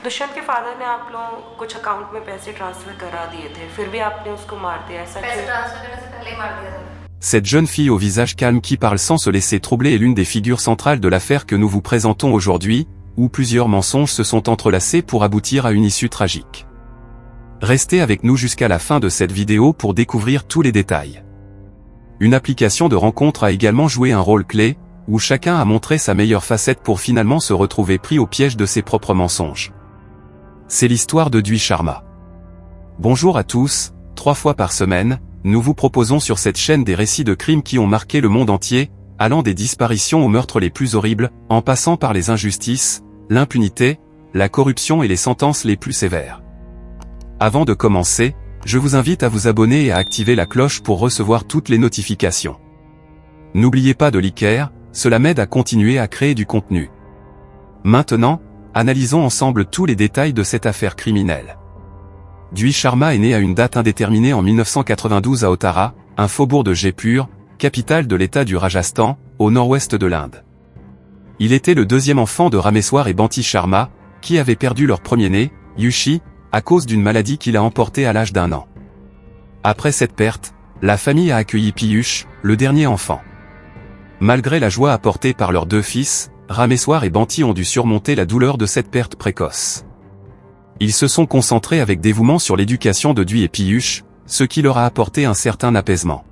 दुष्यंत के फादर ने आप लोगों को कुछ अकाउंट में पैसे ट्रांसफर करा दिए थे, फिर भी आपने उसको मार दिया, ऐसा पैसे क्यों? ट्रांसफर करने से पहले ही मार दिया था। Cette jeune fille au visage calme qui parle sans se laisser troubler est l'une des figures centrales de l'affaire que nous vous présentons aujourd'hui, où plusieurs mensonges se sont entrelacés pour aboutir à une issue tragique. Restez avec nous jusqu'à la fin de cette vidéo pour découvrir tous les détails. Une application de rencontre a également joué un rôle clé, où chacun a montré sa meilleure facette pour finalement se retrouver pris au piège de ses propres mensonges. C'est l'histoire de Dwi Sharma. Bonjour à tous, 3 fois par semaine, nous vous proposons sur cette chaîne des récits de crimes qui ont marqué le monde entier, allant des disparitions aux meurtres les plus horribles, en passant par les injustices, l'impunité, la corruption et les sentences les plus sévères. Avant de commencer, je vous invite à vous abonner et à activer la cloche pour recevoir toutes les notifications. N'oubliez pas de liker, cela m'aide à continuer à créer du contenu. Maintenant, analysons ensemble tous les détails de cette affaire criminelle. Dwi Sharma est né à une date indéterminée en 1992 à Ottara, un faubourg de Jaipur, capitale de l'état du Rajasthan, au nord-ouest de l'Inde. Il était le deuxième enfant de Rameswar et Banti Sharma, qui avaient perdu leur premier-né, Yushi, à cause d'une maladie qu'il a emportée à l'âge d'1 an. Après cette perte, la famille a accueilli Piyush, le dernier enfant. Malgré la joie apportée par leurs 2 fils, Rameswar et Banti ont dû surmonter la douleur de cette perte précoce. Ils se sont concentrés avec dévouement sur l'éducation de Dwi et Piyush, ce qui leur a apporté un certain apaisement.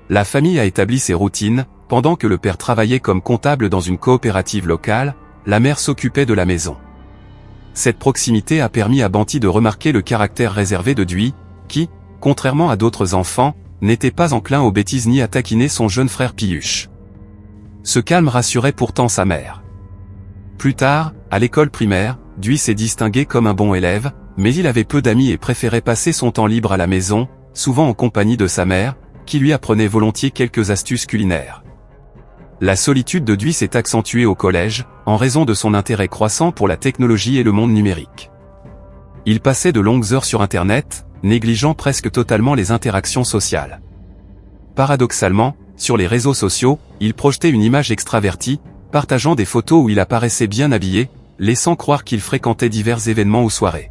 La famille a établi ses routines, pendant que le père travaillait comme comptable dans une coopérative locale, la mère s'occupait de la maison. Cette proximité a permis à Banti de remarquer le caractère réservé de Dwi, qui, contrairement à d'autres enfants, n'était pas enclin aux bêtises ni à taquiner son jeune frère Piyush. Ce calme rassurait pourtant sa mère. Plus tard, à l'école primaire, Dwi s'est distingué comme un bon élève, mais il avait peu d'amis et préférait passer son temps libre à la maison, souvent en compagnie de sa mère, qui lui apprenait volontiers quelques astuces culinaires. La solitude de Dwi s'est accentuée au collège, en raison de son intérêt croissant pour la technologie et le monde numérique. Il passait de longues heures sur Internet, négligeant presque totalement les interactions sociales. Paradoxalement, sur les réseaux sociaux, il projetait une image extravertie, partageant des photos où il apparaissait bien habillé, laissant croire qu'il fréquentait divers événements ou soirées.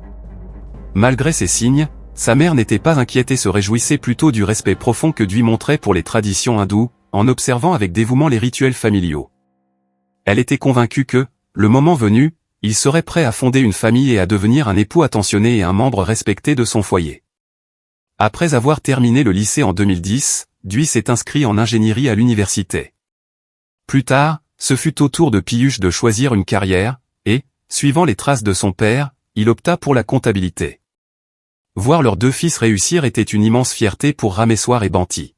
Malgré ces signes, sa mère n'était pas inquiète et se réjouissait plutôt du respect profond que Dwi montrait pour les traditions hindoues, en observant avec dévouement les rituels familiaux. Elle était convaincue que, le moment venu, il serait prêt à fonder une famille et à devenir un époux attentionné et un membre respecté de son foyer. Après avoir terminé le lycée en 2010, Dwi s'est inscrit en ingénierie à l'université. Plus tard, ce fut au tour de Piyush de choisir une carrière, et, suivant les traces de son père, il opta pour la comptabilité. Voir leurs 2 fils réussir était une immense fierté pour Rameswar et Banti.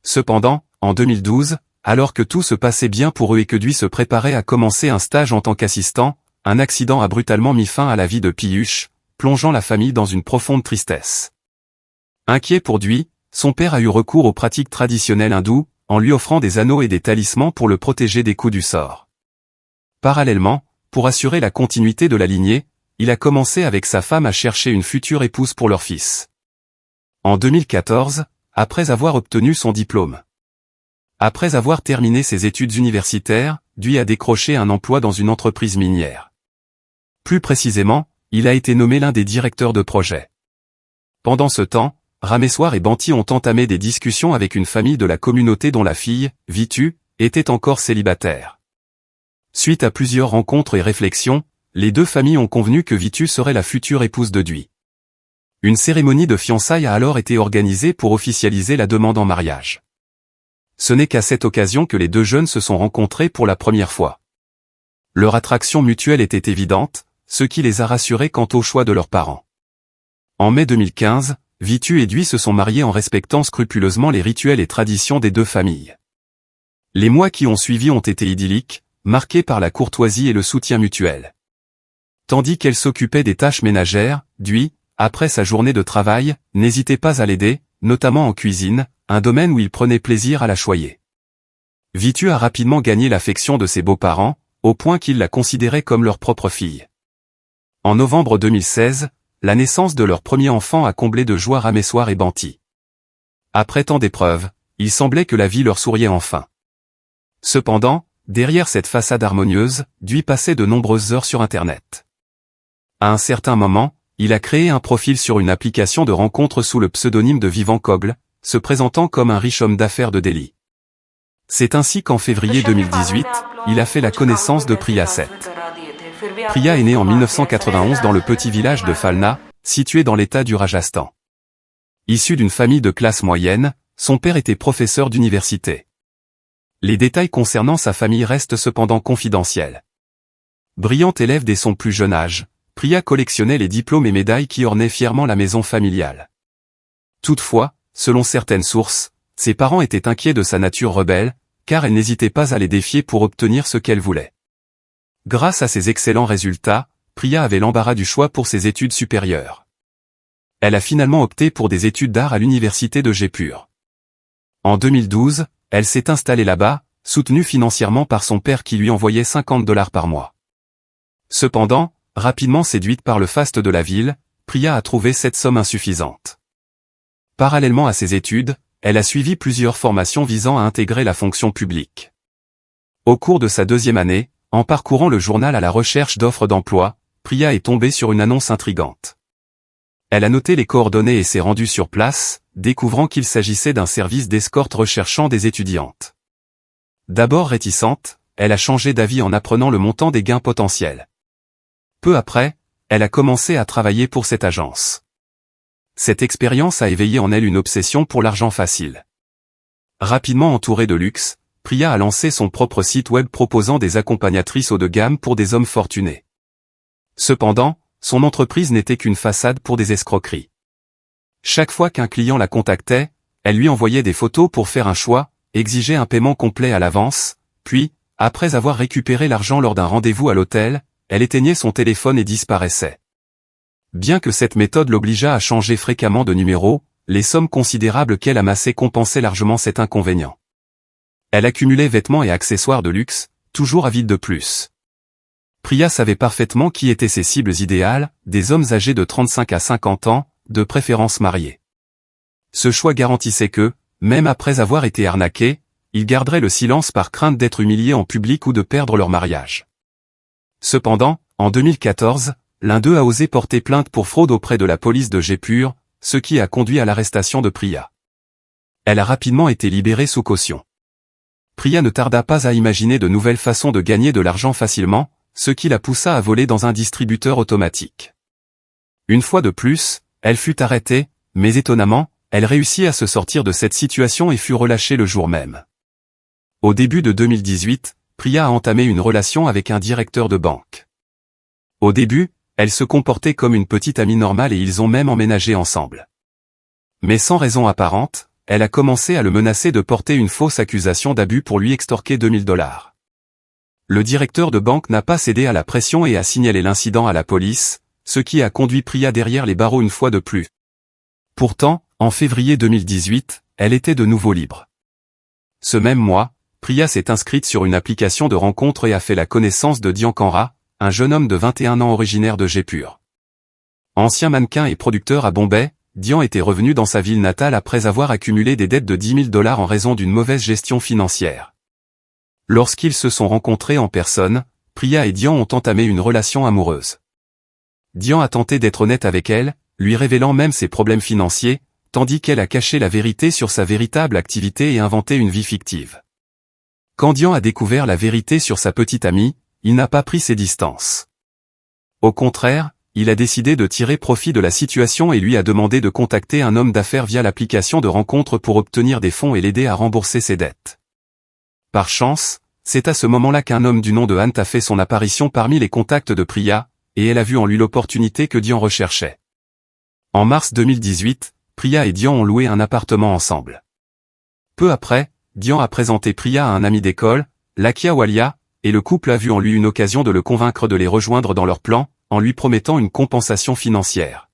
Cependant, en 2012, alors que tout se passait bien pour eux et que Dwi se préparait à commencer un stage en tant qu'assistant, un accident a brutalement mis fin à la vie de Piyush, plongeant la famille dans une profonde tristesse. Inquiet pour Dwi, son père a eu recours aux pratiques traditionnelles hindoues, en lui offrant des anneaux et des talismans pour le protéger des coups du sort. Parallèlement, pour assurer la continuité de la lignée, il a commencé avec sa femme à chercher une future épouse pour leur fils. En 2014, après avoir obtenu son diplôme. Après avoir terminé ses études universitaires, Dwi a décroché un emploi dans une entreprise minière. Plus précisément, il a été nommé l'un des directeurs de projet. Pendant ce temps, Rameswar et Banti ont entamé des discussions avec une famille de la communauté dont la fille, Vitu, était encore célibataire. Suite à plusieurs rencontres et réflexions, les 2 familles ont convenu que Vitu serait la future épouse de Dwi. Une cérémonie de fiançailles a alors été organisée pour officialiser la demande en mariage. Ce n'est qu'à cette occasion que les 2 jeunes se sont rencontrés pour la première fois. Leur attraction mutuelle était évidente, ce qui les a rassurés quant au choix de leurs parents. En mai 2015, Vitu et Dwi se sont mariés en respectant scrupuleusement les rituels et traditions des 2 familles. Les mois qui ont suivi ont été idylliques, marqués par la courtoisie et le soutien mutuel. Tandis qu'elle s'occupait des tâches ménagères, Dwi, après sa journée de travail, n'hésitait pas à l'aider, notamment en cuisine, un domaine où il prenait plaisir à la choyer. Vitu a rapidement gagné l'affection de ses beaux-parents, au point qu'ils la considéraient comme leur propre fille. En novembre 2016, la naissance de leur premier enfant a comblé de joie Rameswar et Banti. Après tant d'épreuves, il semblait que la vie leur souriait enfin. Cependant, derrière cette façade harmonieuse, Dwi passait de nombreuses heures sur Internet. À un certain moment, il a créé un profil sur une application de rencontre sous le pseudonyme de Vivant Cogle, se présentant comme un riche homme d'affaires de Delhi. C'est ainsi qu'en février 2018, il a fait la connaissance de Priya Seth. Priya est né en 1991 dans le petit village de Phalna, situé dans l'état du Rajasthan. Issu d'une famille de classe moyenne, son père était professeur d'université. Les détails concernant sa famille restent cependant confidentiels. Brillante élève dès son plus jeune âge, Priya collectionnait les diplômes et médailles qui ornaient fièrement la maison familiale. Toutefois, selon certaines sources, ses parents étaient inquiets de sa nature rebelle, car elle n'hésitait pas à les défier pour obtenir ce qu'elle voulait. Grâce à ses excellents résultats, Priya avait l'embarras du choix pour ses études supérieures. Elle a finalement opté pour des études d'art à l'université de Jaipur. En 2012, elle s'est installée là-bas, soutenue financièrement par son père qui lui envoyait $50 par mois. Cependant, rapidement séduite par le faste de la ville, Priya a trouvé cette somme insuffisante. Parallèlement à ses études, elle a suivi plusieurs formations visant à intégrer la fonction publique. Au cours de sa deuxième année, en parcourant le journal à la recherche d'offres d'emploi, Priya est tombée sur une annonce intrigante. Elle a noté les coordonnées et s'est rendue sur place, découvrant qu'il s'agissait d'un service d'escorte recherchant des étudiantes. D'abord réticente, elle a changé d'avis en apprenant le montant des gains potentiels. Peu après, elle a commencé à travailler pour cette agence. Cette expérience a éveillé en elle une obsession pour l'argent facile. Rapidement entourée de luxe, Priya a lancé son propre site web proposant des accompagnatrices haut de gamme pour des hommes fortunés. Cependant, son entreprise n'était qu'une façade pour des escroqueries. Chaque fois qu'un client la contactait, elle lui envoyait des photos pour faire un choix, exigeait un paiement complet à l'avance, puis, après avoir récupéré l'argent lors d'un rendez-vous à l'hôtel, elle éteignait son téléphone et disparaissait. Bien que cette méthode l'obligeât à changer fréquemment de numéro, les sommes considérables qu'elle amassait compensaient largement cet inconvénient. Elle accumulait vêtements et accessoires de luxe, toujours avide de plus. Priya savait parfaitement qui étaient ses cibles idéales, des hommes âgés de 35 à 50 ans, de préférence mariés. Ce choix garantissait que, même après avoir été arnaqués, ils garderaient le silence par crainte d'être humiliés en public ou de perdre leur mariage. Cependant, en 2014, l'un d'eux a osé porter plainte pour fraude auprès de la police de Jaipur, ce qui a conduit à l'arrestation de Priya. Elle a rapidement été libérée sous caution. Priya ne tarda pas à imaginer de nouvelles façons de gagner de l'argent facilement, ce qui la poussa à voler dans un distributeur automatique. Une fois de plus, elle fut arrêtée, mais étonnamment, elle réussit à se sortir de cette situation et fut relâchée le jour même. Au début de 2018, Priya a entamé une relation avec un directeur de banque. Au début, elle se comportait comme une petite amie normale et ils ont même emménagé ensemble. Mais sans raison apparente, elle a commencé à le menacer de porter une fausse accusation d'abus pour lui extorquer $2000. Le directeur de banque n'a pas cédé à la pression et a signalé l'incident à la police, ce qui a conduit Priya derrière les barreaux une fois de plus. Pourtant, en février 2018, elle était de nouveau libre. Ce même mois, Priya s'est inscrite sur une application de rencontre et a fait la connaissance de Dian Kanra, un jeune homme de 21 ans originaire de Jaipur. Ancien mannequin et producteur à Bombay, Dian était revenu dans sa ville natale après avoir accumulé des dettes de $10 000 en raison d'une mauvaise gestion financière. Lorsqu'ils se sont rencontrés en personne, Priya et Dian ont entamé une relation amoureuse. Dian a tenté d'être honnête avec elle, lui révélant même ses problèmes financiers, tandis qu'elle a caché la vérité sur sa véritable activité et inventé une vie fictive. Quand Dian a découvert la vérité sur sa petite amie, il n'a pas pris ses distances. Au contraire, il a décidé de tirer profit de la situation et lui a demandé de contacter un homme d'affaires via l'application de rencontre pour obtenir des fonds et l'aider à rembourser ses dettes. Par chance, c'est à ce moment-là qu'un homme du nom de Ant a fait son apparition parmi les contacts de Priya, et elle a vu en lui l'opportunité que Dian recherchait. En mars 2018, Priya et Dian ont loué un appartement ensemble. Peu après, Dian a présenté Priya à un ami d'école, Lakia Walia, et le couple a vu en lui une occasion de le convaincre de les rejoindre dans leur plan, en lui promettant une compensation financière.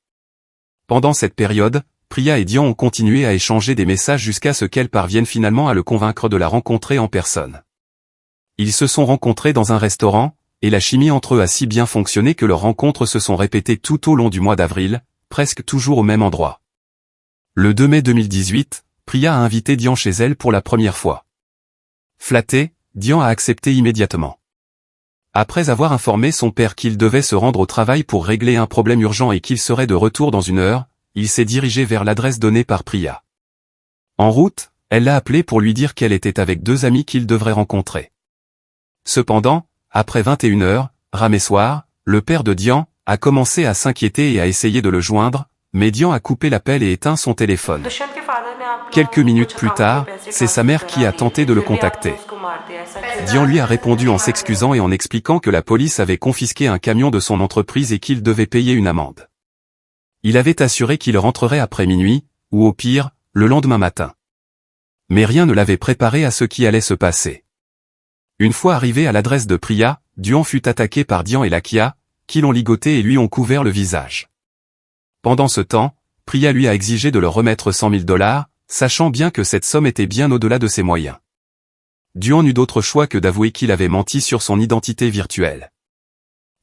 Pendant cette période, Priya et Dian ont continué à échanger des messages jusqu'à ce qu'elle parvienne finalement à le convaincre de la rencontrer en personne. Ils se sont rencontrés dans un restaurant, et la chimie entre eux a si bien fonctionné que leurs rencontres se sont répétées tout au long du mois d'avril, presque toujours au même endroit. Le 2 mai 2018, Priya a invité Dian chez elle pour la première fois. Flatté, Dian a accepté immédiatement. Après avoir informé son père qu'il devait se rendre au travail pour régler un problème urgent et qu'il serait de retour dans 1 heure, il s'est dirigé vers l'adresse donnée par Priya. En route, elle l'a appelé pour lui dire qu'elle était avec 2 amis qu'il devrait rencontrer. Cependant, après 21 heures, Rameswar, le père de Dian, a commencé à s'inquiéter et a essayé de le joindre, mais Dian a coupé l'appel et éteint son téléphone. Quelques minutes plus tard, c'est sa mère qui a tenté de le contacter. Dian lui a répondu en s'excusant et en expliquant que la police avait confisqué un camion de son entreprise et qu'il devait payer une amende. Il avait assuré qu'il rentrerait après minuit, ou au pire, le lendemain matin. Mais rien ne l'avait préparé à ce qui allait se passer. Une fois arrivé à l'adresse de Priya, Dian fut attaqué par Dian et Lakia, qui l'ont ligoté et lui ont couvert le visage. Pendant ce temps, Priya lui a exigé de leur remettre $100 000, sachant bien que cette somme était bien au-delà de ses moyens. Dian n'eut d'autre choix que d'avouer qu'il avait menti sur son identité virtuelle.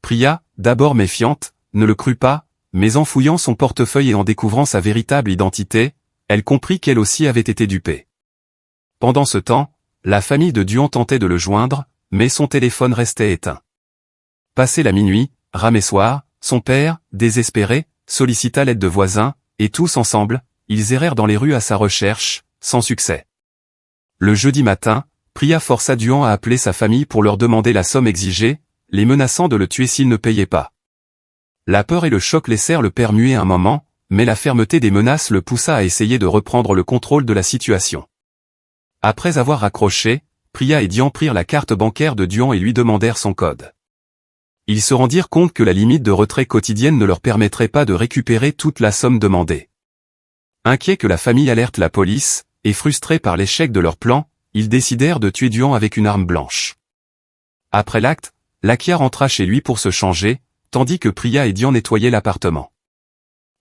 Priya, d'abord méfiante, ne le crut pas, mais en fouillant son portefeuille et en découvrant sa véritable identité, elle comprit qu'elle aussi avait été dupée. Pendant ce temps, la famille de Dian tentait de le joindre, mais son téléphone restait éteint. Passé la minuit, Rameswar, son père, désespéré, sollicita l'aide de voisins, et tous ensemble, ils errèrent dans les rues à sa recherche, sans succès. Le jeudi matin, Priya força Dian à appeler sa famille pour leur demander la somme exigée, les menaçant de le tuer s'il ne payait pas. La peur et le choc laissèrent le père muet un moment, mais la fermeté des menaces le poussa à essayer de reprendre le contrôle de la situation. Après avoir raccroché, Priya et Dian prirent la carte bancaire de Dian et lui demandèrent son code. Ils se rendirent compte que la limite de retrait quotidienne ne leur permettrait pas de récupérer toute la somme demandée. Inquiets que la famille alerte la police, et frustrés par l'échec de leur plan, ils décidèrent de tuer Dian avec une arme blanche. Après l'acte, Lakia rentra chez lui pour se changer, tandis que Priya et Dian nettoyaient l'appartement.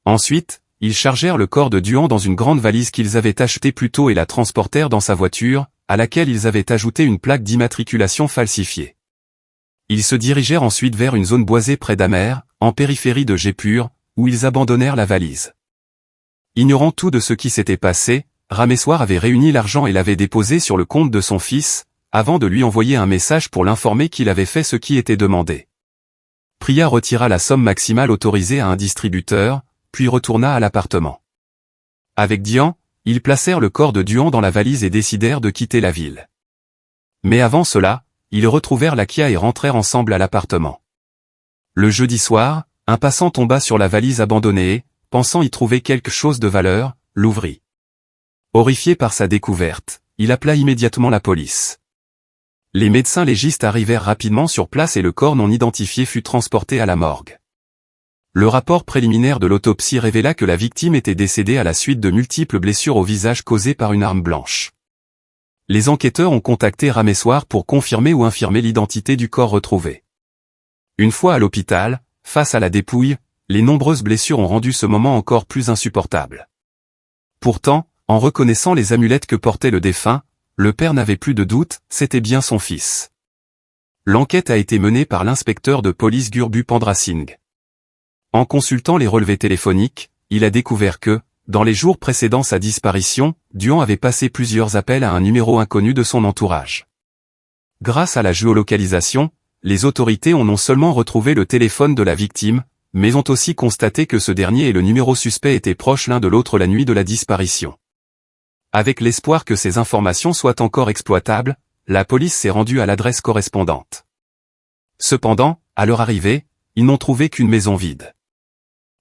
Ensuite, ils chargèrent le corps de Dian dans une grande valise qu'ils avaient achetée plus tôt et la transportèrent dans sa voiture, à laquelle ils avaient ajouté une plaque d'immatriculation falsifiée. Ils se dirigèrent ensuite vers une zone boisée près d'Amer, en périphérie de Jaipur, où ils abandonnèrent la valise. Ignorant tout de ce qui s'était passé, Rameswar avait réuni l'argent et l'avait déposé sur le compte de son fils, avant de lui envoyer un message pour l'informer qu'il avait fait ce qui était demandé. Priya retira la somme maximale autorisée à un distributeur, puis retourna à l'appartement. Avec Dian, ils placèrent le corps de Dian dans la valise et décidèrent de quitter la ville. Mais avant cela, ils retrouvèrent Lakia et rentrèrent ensemble à l'appartement. Le jeudi soir, un passant tomba sur la valise abandonnée et, pensant y trouver quelque chose de valeur, l'ouvrit. Horrifié par sa découverte, il appela immédiatement la police. Les médecins légistes arrivèrent rapidement sur place et le corps non identifié fut transporté à la morgue. Le rapport préliminaire de l'autopsie révéla que la victime était décédée à la suite de multiples blessures au visage causées par une arme blanche. Les enquêteurs ont contacté Rameswar pour confirmer ou infirmer l'identité du corps retrouvé. Une fois à l'hôpital, face à la dépouille, les nombreuses blessures ont rendu ce moment encore plus insupportable. Pourtant, en reconnaissant les amulettes que portait le défunt, le père n'avait plus de doute, c'était bien son fils. L'enquête a été menée par l'inspecteur de police Gurbu Pandra Singh. En consultant les relevés téléphoniques, il a découvert que, dans les jours précédant sa disparition, Dian avait passé plusieurs appels à un numéro inconnu de son entourage. Grâce à la géolocalisation, les autorités ont non seulement retrouvé le téléphone de la victime, mais ont aussi constaté que ce dernier et le numéro suspect étaient proches l'un de l'autre la nuit de la disparition. Avec l'espoir que ces informations soient encore exploitables, la police s'est rendue à l'adresse correspondante. Cependant, à leur arrivée, ils n'ont trouvé qu'une maison vide.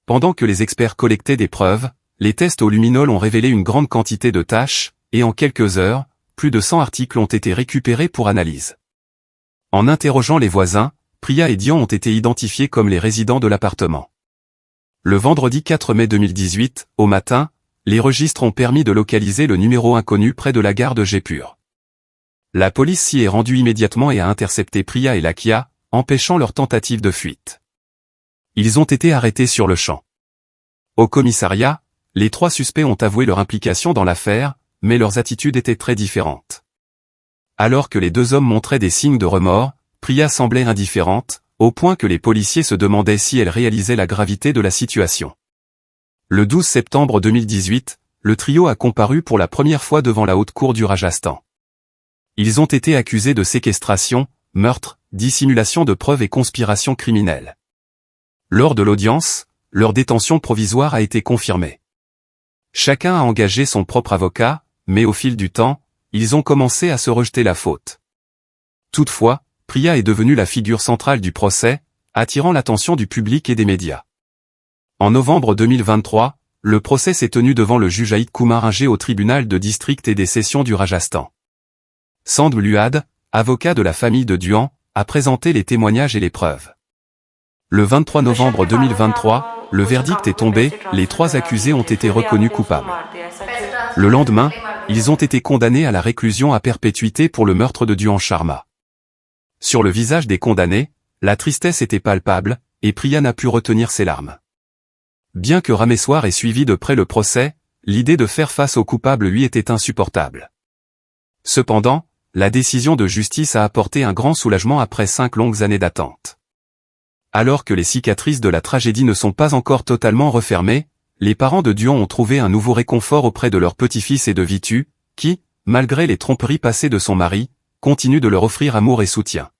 Pendant que les experts collectaient des preuves, les tests au luminol ont révélé une grande quantité de taches, et en quelques heures, plus de 100 articles ont été récupérés pour analyse. En interrogeant les voisins, Priya et Dian ont été identifiés comme les résidents de l'appartement. Le vendredi 4 mai 2018, au matin, les registres ont permis de localiser le numéro inconnu près de la gare de Jaipur. La police s'y est rendue immédiatement et a intercepté Priya et Lakia, empêchant leur tentative de fuite. Ils ont été arrêtés sur le champ. Au commissariat, les 3 suspects ont avoué leur implication dans l'affaire, mais leurs attitudes étaient très différentes. Alors que les 2 hommes montraient des signes de remords, Priya semblait indifférente, au point que les policiers se demandaient si elle réalisait la gravité de la situation. Le 12 septembre 2018, le trio a comparu pour la première fois devant la haute cour du Rajasthan. Ils ont été accusés de séquestration, meurtre, dissimulation de preuves et conspiration criminelle. Lors de l'audience, leur détention provisoire a été confirmée. Chacun a engagé son propre avocat, mais au fil du temps, ils ont commencé à se rejeter la faute. Toutefois, Priya est devenue la figure centrale du procès, attirant l'attention du public et des médias. En novembre 2023, le procès s'est tenu devant le juge Aït Kumar Ingé au tribunal de district et des sessions du Rajasthan. Sandh Luad, avocat de la famille de Duan, a présenté les témoignages et les preuves. Le 23 novembre 2023, le verdict est tombé, les 3 accusés ont été reconnus coupables. Le lendemain, ils ont été condamnés à la réclusion à perpétuité pour le meurtre de Duan Sharma. Sur le visage des condamnés, la tristesse était palpable, et Priya n'a pu retenir ses larmes. Bien que Rameswar ait suivi de près le procès, l'idée de faire face aux coupables lui était insupportable. Cependant, la décision de justice a apporté un grand soulagement après 5 longues années d'attente. Alors que les cicatrices de la tragédie ne sont pas encore totalement refermées, les parents de Duan ont trouvé un nouveau réconfort auprès de leur petit-fils et de Vitu, qui, malgré les tromperies passées de son mari, continue de leur offrir amour et soutien.